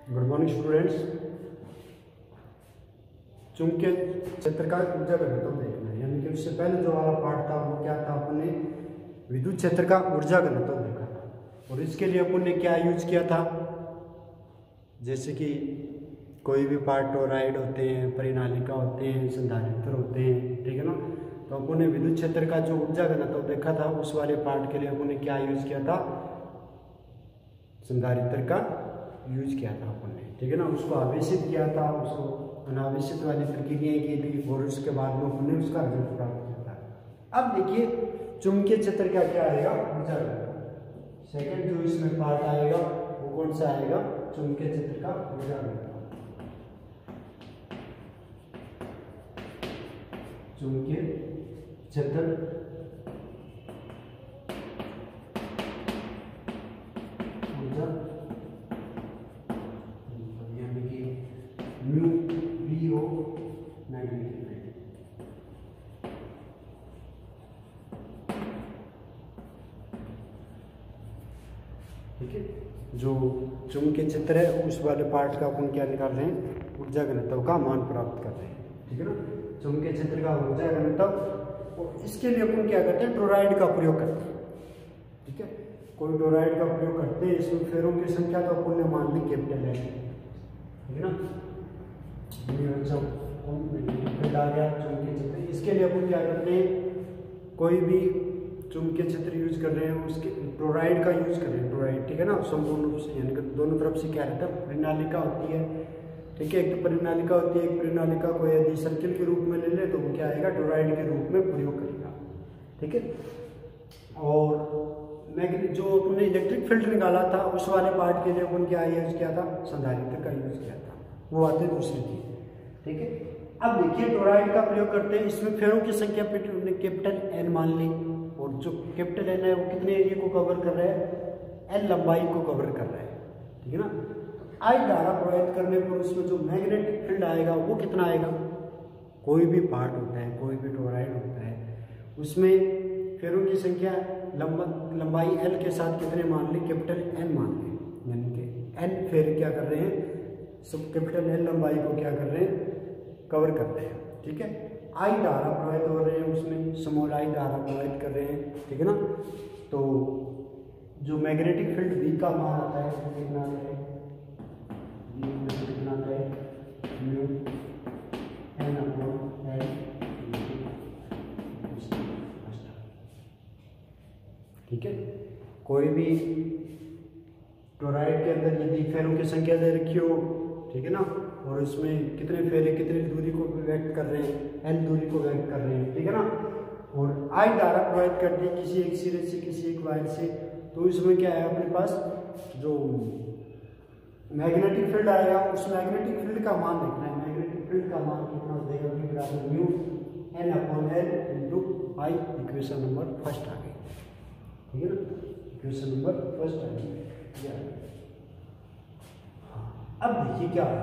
Good morning students. चुंबकीय क्षेत्र का ऊर्जा घनत्व देखना है, यानी कि उससे पहले जो वाला पार्ट था वो क्या था, अपने विद्युत क्षेत्र का ऊर्जा घनत्व देखा था। और इसके लिए अपन ने क्या यूज किया था, जैसे कि कोई भी पार्ट टोरॉइड होते हैं, परिनालिका होते हैं, संधारित्र होते हैं, ठीक है ना। तो अपन ने विद्युत क्षेत्र का जो ऊर्जा घनत्व देखा था उस वाले पार्ट के लिए अपन ने क्या यूज किया था, संधारित्र का यूज किया था अपन ने, ठीक है ना। उसको आवेशित किया था, उसको अनावेशित वाली प्रक्रियाएं की थी और उसके बाद में हमने उसका रिजल्ट प्राप्त किया था। अब देखिए चुंबकीय क्षेत्र का क्या आएगा, ऊर्जा घनत्व। सेकंड जो इसमें पार्ट आएगा वो कौन सा आएगा, चुंबकीय क्षेत्र का ऊर्जा घनत्व। चुंबकीय क्षेत्र ऊर्जा यानी कि mu B O magnetic field, ठीक है। जो चुंबकीय क्षेत्र है उस वाले पार्ट का अपन क्या निकाल रहे हैं, ऊर्जा घनत्व का मान प्राप्त कर रहे हैं, ठीक है ना। चुंबकीय क्षेत्र का ऊर्जा घनत्व, और इसके लिए अपन क्या करते हैं, टोरॉइड का प्रयोग करते हैं, ठीक है। कोई टोरॉइड का प्रयोग करते हैं, इसमें फेरों की संख्या तो अपन ने मान ली कैपिटल है, ठीक है ना। आ गया चुंबकीय क्षेत्र। इसके लिए अपन क्या करते हैं, कोई भी चुंबकीय क्षेत्र यूज कर रहे हैं उसके टोरॉइड का यूज कर रहे हैं, टोरॉइड, ठीक है ना। संपूर्ण रूप से यानी कि दोनों तरफ से क्या रहता है, परिनालिका होती है, ठीक है। एक तो परिनालिका होती है, एक परिनालिका को यदि सर्किल के रूप में ले ले तो वो क्या आएगा, टोरॉइड के रूप में प्रयोग करेगा, ठीक है। और जो अपने इलेक्ट्रिक फील्ड निकाला था उस वाले पार्ट के लिए अपन क्या यूज किया था, संधारित्र का यूज किया था। वो आते दूसरी चीज, ठीक है। अब देखिए टोरॉइड का प्रयोग करते हैं, इसमें फेरों की संख्या कैपिटल एन मान ली, और जो कैपिटल एन है वो कितने एरिया को कवर कर रहा है, एन लंबाई को कवर कर रहा है, ठीक है ना। आई धारा प्रवाहित करने पर उसमें जो मैग्नेटिक फील्ड आएगा वो कितना आएगा, कोई भी पार्ट होता है, कोई भी टोरॉइड होता है, उसमें फेरों की संख्या लंबाई एल के साथ कितने मान ली, कैपिटल एन मान ली, यानी कि एन फेर क्या कर रहे हैं, सब कैपिटल एन लंबाई को क्या कर रहे हैं, कवर कर रहे हैं, ठीक है। आई धारा प्रवाहित हो रहे हैं, उसमें स्मॉल आई धारा प्रवाहित कर रहे हैं, ठीक है ना। तो जो मैग्नेटिक फील्ड बी का मान आता है वो कितना आता है, कितना आता है, म्यू एन अपॉन एल, ठीक है। कोई भी टोरॉइड के अंदर यदि फेरों की संख्या दे रखी हो, ठीक है ना, और इसमें कितने फेरे कितनी दूरी को व्यक्त कर रहे हैं, एल दूरी को व्यक्त कर रहे हैं, ठीक है ना। और आई धारा प्रवाहित करती है किसी एक सिरे से किसी एक वायर से, तो इसमें क्या है अपने पास, जो मैग्नेटिक फील्ड आएगा उस मैग्नेटिक फील्ड का मान देखना है। मैग्नेटिक फील्ड का मान कितना हो जाएगा, बराबर mu N upon L into I. Equation number first आ गई, ठीक है ना, इक्वेशन नंबर फर्स्ट आ गई। अब देखिए क्या है,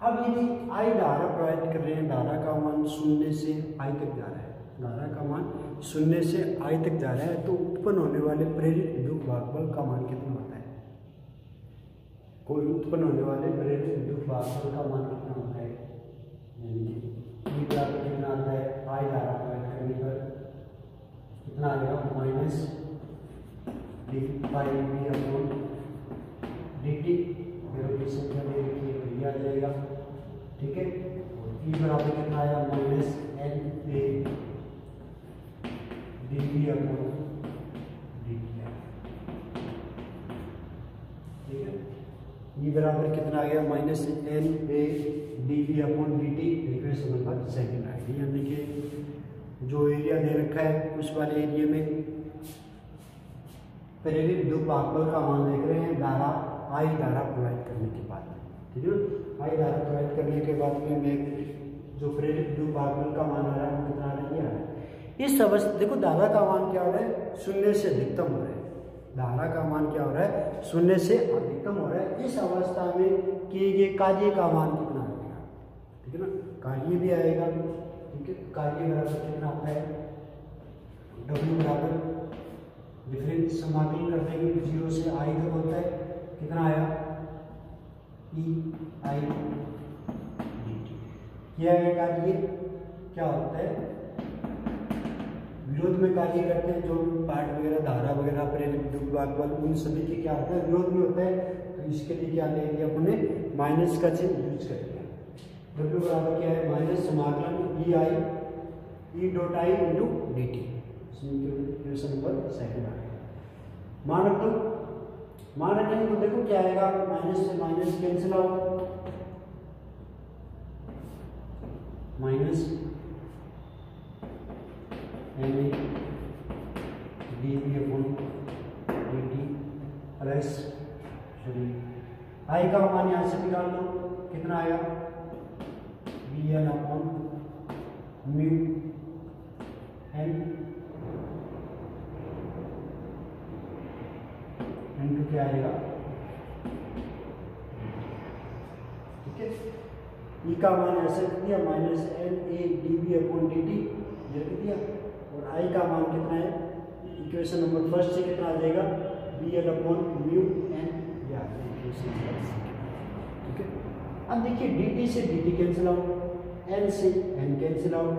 अब यदि आई धारा प्रवाहित कर रहे हैं, धारा का मान 0 से आई तक जा रहा है, धारा का मान 0 से आई तक जा रहा है, तो उत्पन्न होने वाले प्रेरित विद्युत भागबल का मान कितना होता है, कोई उत्पन्न होने वाले प्रेरित विद्युत भागबल का मान कितना होता है, यानी बराबर कितना आता है, आई धारा प्रवाहित करने पर कितना आएगा, माइनस डी पाई बी अपॉन डी टी, की संख्या दे रखी है तो ये आ जाएगा, ठीक है। और ई बराबर कितना आया, minus N A D B upon D T, ठीक है। ई बराबर कितना आ गया, minus N A D B upon D T. Equation number second आएगी, यानी कि जो एरिया दे रखा है उस वाले एरिया में प्रेरित विद्युत भागबल का मान देख रहे हैं, धारा आई धारा प्रवाहित करने के बाद, ठीक है। आई धारा प्रवाहित करने के बाद में मैं जो प्रेरित विद्युत भागबल का मान आ रहा है वो कितना आ रहा है, इस अवस्था देखो धारा का मान क्या हो रहा है, 0 से अधिकतम हो रहा है, धारा का मान क्या हो रहा है, 0 से अधिकतम हो रहा है। इस अवस्था में किए गए कार्य का मान कितना आएगा, ठीक है ना, कार्य भी आएगा, ठीक है। कार्य बराबर कितना आता है, डब्ल्यू बराबर डिफरेंस समाकलन करते हैं 0 से आई तक होता है, कितना आया EI dt। यह है कार्य क्या होता है, विरोध में कार्य करते हैं, जो पार्ट वगैरह धारा वगैरह प्रेरित विद्युत बल उन सभी के क्या होता है, विरोध में होता है। तो इसके लिए क्या ले लिया अपने, माइनस का चिन्ह यूज कर लिया। W बराबर क्या है, माइनस समाकलन E dot I into D T. Question number second आ गया। मान रखेंगे तो देखो क्या आएगा, माइनस से minus cancel out, minus N A D B upon D T plus I का मान यहाँ से निकाल लो, कितना आया, B N upon mu N into क्या आएगा, ठीक है। ई का मान ऐसे रख दिया, minus N A D B upon D T ये रख दिया, और आई का मान कितना है, इक्वेशन नंबर फर्स्ट से कितना आ जाएगा, B L upon mu N, ठीक है। अब देखिए डी टी से D T cancel out, N से एन कैंसिल आउट,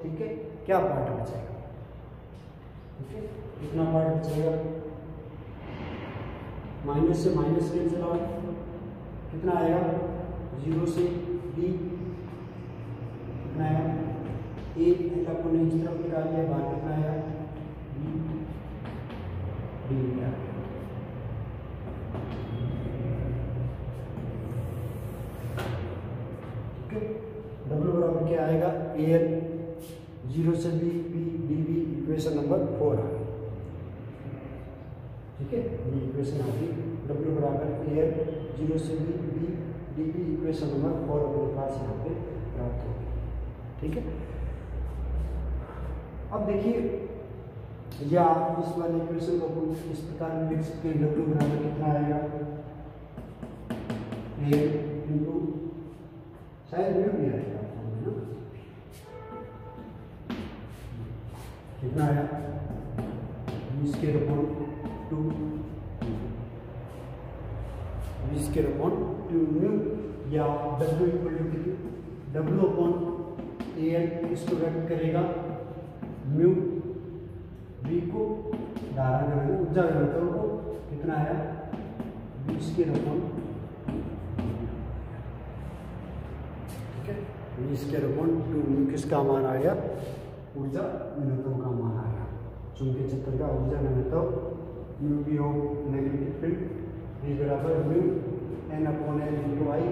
ठीक है। क्या पार्ट बचेगा, ठीक है, कितना पार्ट बचेगा, माइनस से माइनस कैंसिल आउट, कितना आएगा, 0 से b, कितना आया, ए अपने इस तरफ निकाल लिया, बाहर कितना आया, b डी निकाल, ठीक है। डब्ल्यू बराबर क्या आएगा, ए एल 0 से b b D B, equation number 4 आ गई, ठीक है। ये इक्वेशन आ गई, डब्ल्यू बराबर ए एल 0 से b b D B, equation number 4 अपने पास यहाँ पे प्राप्त होगी, ठीक है। अब देखिए या इस वाले इक्वेशन को इस प्रकार में लिख सकते हैं, डब्ल्यू बराबर कितना आएगा, ए इंटू शायद म्यू भी आएगा ना, कितना आया, B square upon 2 B square upon 2 mu, या डब्ल्यू इक्वल टू कितनी, डब्ल्यू अपॉन ए एन इसको व्यक्त करेगा, म्यू बी को धारा घनत्व ऊर्जा घनत्व को कितना आया, बी स्क्वायर अपॉन, ठीक है, बी स्क्वायर अपॉन 2 म्यू किसका मान आ गया, ऊर्जा घनत्व का मान आ गया, चुंबकीय क्षेत्र का ऊर्जा घनत्व mu B of negative field B बराबर mu N upon L into I,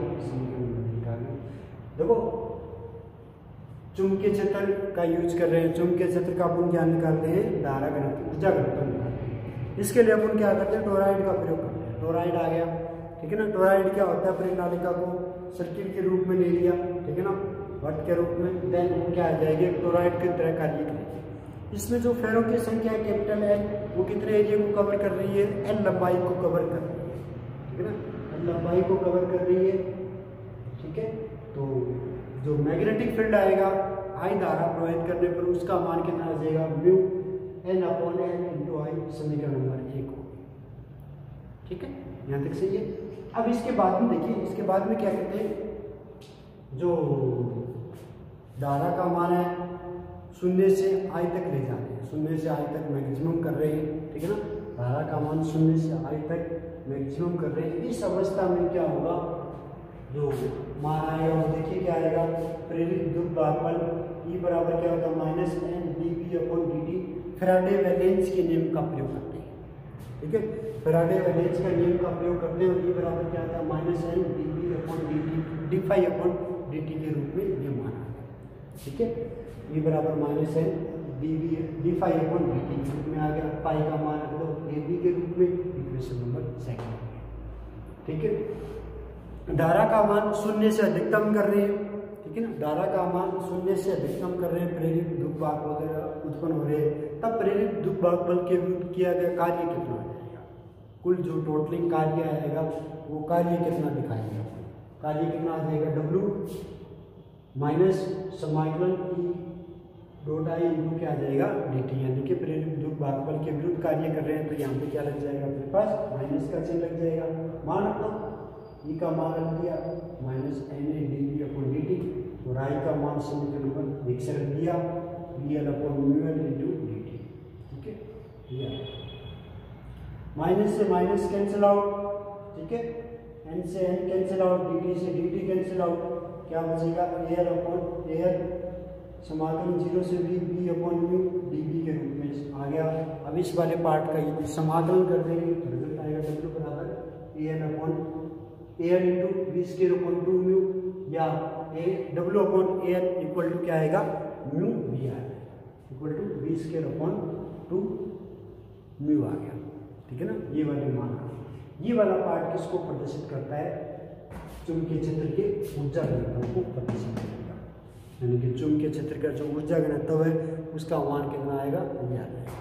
देखो चुंबकीय क्षेत्र का यूज कर रहे हैं, चुंबकीय क्षेत्र का अपन क्या निकालते हैं, धारा घनत्व ऊर्जा घनत्व निकालते हैं। इसके लिए अपन क्या करते हैं, टोराइड का प्रयोग करते हैं, टोराइड आ गया, ठीक है ना। टोराइड क्या होता है, परिनालिका को सर्किल के रूप में ले लिया, ठीक है ना, वट के रूप में, देन वो क्या आ जाएगी, टोराइड की तरह कार्य करेगी। इसमें जो फेरो की संख्या है कैपिटल एल, वो कितने एरिया को कवर कर रही है, एल लंबाई को कवर कर रही है, ठीक है ना, एल लंबाई को कवर कर रही है, ठीक है। तो जो मैग्नेटिक फील्ड आएगा आई धारा प्रवाहित करने पर उसका मान कितना आ जाएगा, mu N upon N into I, समीकरण नंबर 1 हो, ठीक है, यहाँ तक सही है। अब इसके बाद में देखिए, इसके बाद में क्या कहते हैं, जो धारा का मान है 0 से आई तक ले जा रहे हैं, 0 से आई तक मैक्सिमम कर रहे हैं, ठीक है ना, धारा का मान 0 से आई तक मैक्सिमम कर रहे हैं। इस अवस्था में क्या होगा, जो मान आएगा वो देखिए क्या आएगा, प्रेरित विद्युत भागफल ई बराबर क्या होता है, minus N D B upon D T, Faraday वैलेंस के नियम का प्रयोग करते हैं, ठीक है, फैराडे वैलेंस का नियम का प्रयोग करते हैं, और ई बराबर क्या होता है, minus N D B upon D T D phi upon D T के रूप में ये मान आता है, ठीक है। ई बराबर minus N D B D phi upon D T के रूप में आ गया, पाई का मान रख दो ए बी के रूप में, इक्वेशन नंबर 2, ठीक है। धारा का मान 0 से अधिकतम कर रहे हैं, ठीक है ना, धारा का मान 0 से अधिकतम कर रहे हैं, प्रेरित विद्युत भाग वगैरह उत्पन्न हो रहे हैं, तब प्रेरित विद्युत भाग बल के विरुद्ध किया गया कार्य कितना आ जाएगा, कुल जो टोटलिंग कार्य आएगा वो कार्य कितना दिखाएगा, कार्य कितना आ जाएगा, डब्ल्यू माइनस समाकलन ई डॉट आई इंटू क्या आ जाएगा, डी टी, यानी कि प्रेरित विद्युत भाग बल के विरुद्ध कार्य कर रहे हैं, तो यहाँ पे क्या लग जाएगा, अपने पास माइनस का चिन्ह लग जाएगा। मान रखना ई का मान रख दिया minus N A D V upon D T, और आई का मान समीकरण नंबर 1 से रख दिया V L upon mu L into D T. ठीक है, माइनस से माइनस कैंसिल आउट, ठीक है, एन से N cancel out, D T से डी टी कैंसिल आउट, क्या बचेगा A L upon A L समाकलन 0 से V upon mu D V के रूप में आ गया। अब इस वाले पार्ट का यदि समाकलन कर देंगे तो रिजल्ट आएगा डब्ल्यू बराबर A N upon A L into V square upon 2 mu, या A W upon A L equal to क्या आएगा mu V R equal to V square upon 2 mu आ गया। ठीक है ना, ये वाले मान। ये वाला पार्ट किसको प्रदर्शित करता है? चुंबकीय क्षेत्र के ऊर्जा घनत्व को प्रदर्शित करेगा, यानी कि चुंबकीय क्षेत्र का जो ऊर्जा घनत्व है उसका मान कितना आएगा ये आ जाएगा।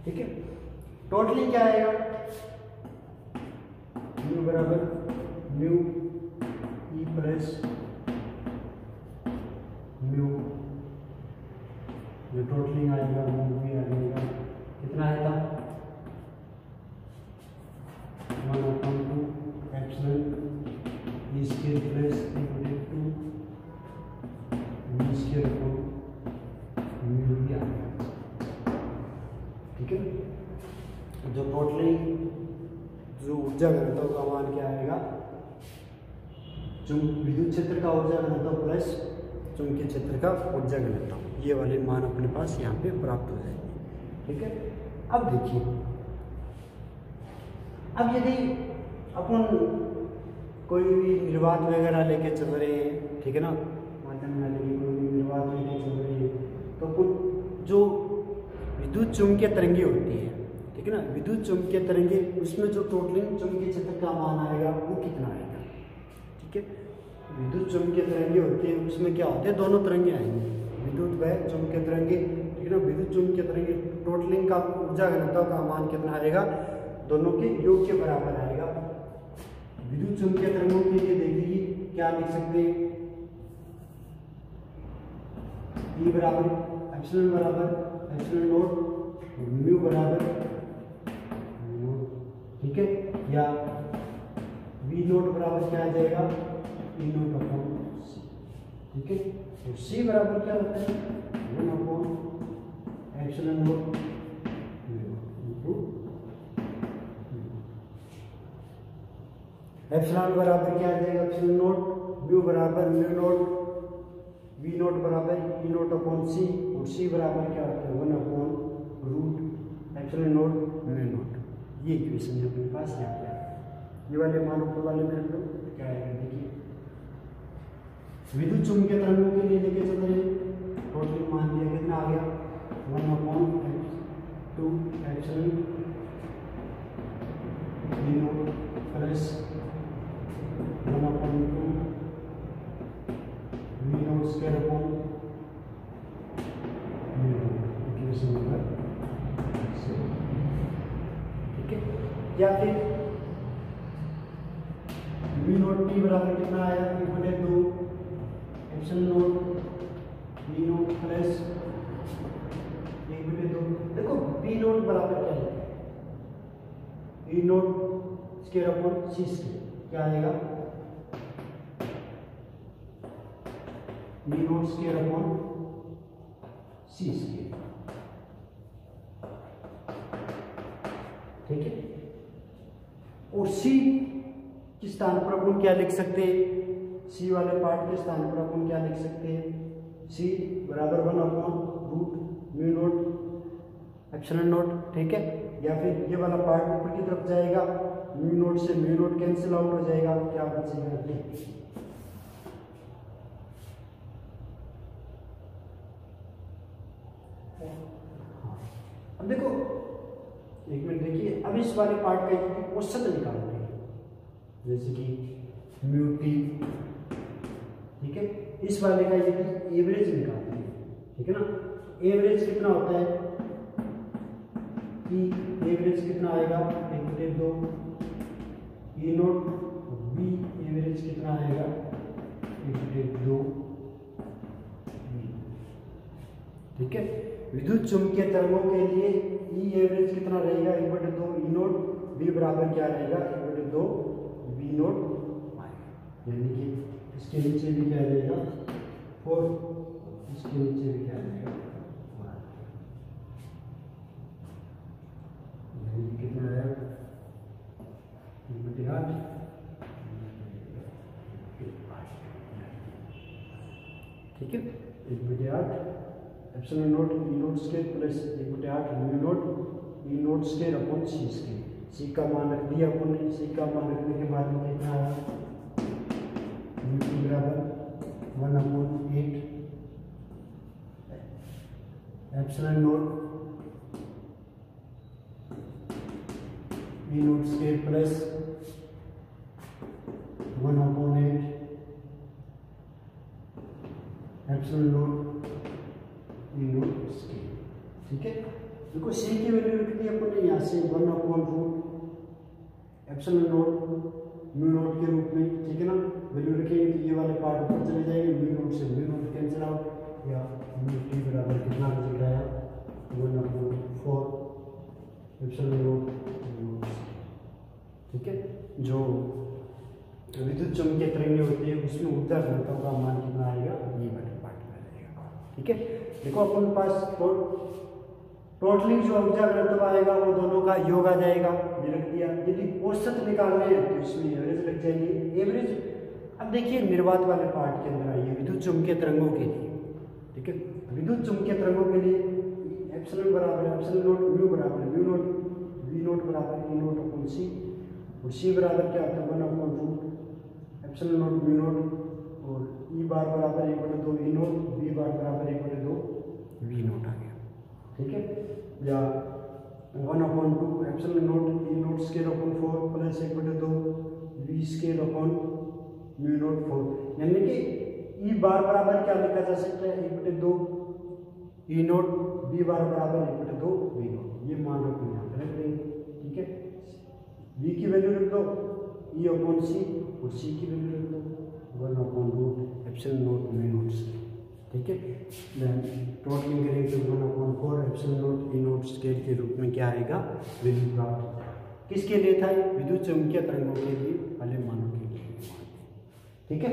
ठीक है, टोटली क्या आएगा म्यू बराबर म्यू ई प्लस म्यू, जो टोटली आएगा म्यू भी आ जाएगा, कितना आएगा 1/2 epsilon E square plus 3/2 V square upon mu भी आ गया। ठीक है, जो टोटली जो ऊर्जा घनत्व का मान क्या आएगा, विद्युत क्षेत्र का ऊर्जा घनत्व प्लस चुंबकीय क्षेत्र का ऊर्जा घनत्व, ये वाले मान अपने पास यहाँ पे प्राप्त हो जाएंगे। ठीक है, अब देखिए, अब यदि अपन कोई भी निर्वात वगैरह लेके चल रहे हैं, ठीक है ना, माध्यम में लेके कोई भी निर्वात लेके चल रहे हैं, तो कुछ जो विद्युत चुंबकीय तरंगे होती है, ठीक है ना, विद्युत चुंबकीय तरंगे, उसमें जो टोटलिंग चुंबकीय क्षेत्र का मान आएगा वो कितना आएगा। ठीक है, विद्युत चुंबकीय तरंगे होती है, उसमें क्या होते हैं, दोनों तरंगे आएंगे, विद्युत व चुंबकीय तरंगे। ठीक है ना, विद्युत चुंबकीय तरंगे टोटलिंग का ऊर्जा घनत्व का मान कितना आएगा, दोनों के योग के बराबर आएगा। विद्युत चुंबकीय तरंगों के लिए देखिए क्या लिख सकते हैं, ई बराबर एप्सिलॉन बराबर एप्सिलॉन नॉट म्यू बराबर म्यू। ठीक है, या वी नोट बराबर क्या आ जाएगा ई नोट अपॉन सी। ठीक है, तो सी बराबर क्या होता है 1 upon epsilon not into epsilon बराबर क्या आ जाएगा एप्सिलॉन नॉट, म्यू बराबर म्यू नॉट, वी नोट बराबर ई नोट अपॉन सी, और सी बराबर क्या होता है 1 upon root epsilon not mu naught. ये इक्वेशन है अपने पास यहाँ पे। ये वाले मान ऊपर वाले में रख लो, क्या आएगा देखिए, विद्युत चुंबकीय तरंगों के लिए लेके चल रहे हैं, टोटल मान लिया कितना आ गया 1 upon 2 epsilon V naught plus 1 upon 2 V naught square upon mu naught, equation number 6। ठीक है, या फिर वी नोट टी बराबर कितना आया 1/2 epsilon naught V naught plus 1/2। देखो वी नोट बराबर क्या है, V naught square upon C square, क्या आएगा V naught square upon C square. ठीक है, और सी के स्थान पर अपन क्या लिख सकते हैं, सी वाले पार्ट के स्थान पर अपन क्या लिख सकते हैं, सी बराबर 1 upon root mu naught epsilon naught. ठीक है, या फिर ये वाला पार्ट ऊपर की तरफ जाएगा, म्यू नोट से म्यू नोट कैंसिल आउट हो जाएगा, क्या बचेगा अब देखो एक मिनट देखिए, अब इस वाले पार्ट का यदि औसत निकालते हैं, जैसे कि म्यू टी, ठीक है, इस वाले का यदि एवरेज निकालते हैं, ठीक है ना, एवरेज कितना होता है कि एवरेज कितना आएगा 1/2 ई नोट, बी एवरेज कितना आएगा 1/2। ठीक है, विद्युत चुंबकीय तरंगों के लिए ई एवरेज कितना रहेगा 1/2 ई नोट, बी बराबर क्या रहेगा 1/2 वी नोट यानी कि इसके नीचे भी क्या आ जाएगा 4, इसके नीचे भी क्या आ जाएगा 1, यानी कि कितना आया 1/8, ठीक है 1/8 epsilon not E not square plus 1/8 mu not E not square upon C square. C का मान रख दिया अपन ने, सी का मान रखने के बाद में कितना आया म्यू टी बराबर 1/8 epsilon not E not square plus 1/8 epsilon not E not square. ठीक है, देखो सी की वैल्यू रख दी अपन ने यहाँ से 1/रूट एप्सिलॉन नॉट म्यू नॉट के रूप में, ठीक है ना। वैल्यू रखेंगे तो ये वाले पार्ट ऊपर चले जाएंगे, म्यू नॉट से म्यू नॉट कैंसिल आउट, या म्यू टी बराबर कितना रिजल्ट आया 1/4 एप्सिलॉन नॉट म्यू नॉट। ठीक है, जो विद्युत चुंबकीय तरंगें होती है उसमें ऊर्जा घनत्व का मान कितना आएगा, ये वाला पार्ट में आएगा। ठीक है, देखो अपन के पास टोटली जो ऊर्जा घनत्व आएगा वो दोनों का योग आ जाएगा, ये रख दिया। यदि औसत निकालने हैं तो इसमें एवरेज लग जाएगी, एवरेज। अब देखिए निर्वात वाले पार्ट के अंदर आइए विद्युत चुंबकीय तरंगों के लिए। ठीक है, विद्युत चुंबकीय तरंगों के लिए एप्सिलॉन बराबर एप्सिलॉन नॉट म्यू बराबर म्यू नॉट वी नॉट बराबर ई नॉट अपॉन सी, और सी बराबर क्या होता है 1/रूट एप्सिलॉन नॉट म्यू नॉट, और ई बार बराबर 1/2 ई नॉट, वी बार बराबर 1/2 वी नॉट आ गया। ठीक है, या 1/2 epsilon not E not square upon 4 plus 1/2 V square upon mu naught 4, यानी कि ई बार बराबर क्या लिखा जा सकता है 1/2 ई नॉट, वी बार बराबर 1/2 वी नॉट, ये मान रखो यहाँ पर रख देंगे। ठीक है, वी की वैल्यू रख दो ई अपॉन सी, और सी की वैल्यू रख दो 1/रूट epsilon not mu not square. ठीक है, टोटलिंग करेंगे तो 1/4 epsilon not E not square के रूप में क्या आएगा वैल्यू प्राप्त। किसके लिए था, विद्युत चुंबकीय तरंगों के लिए वाले मानों के लिए। ठीक है।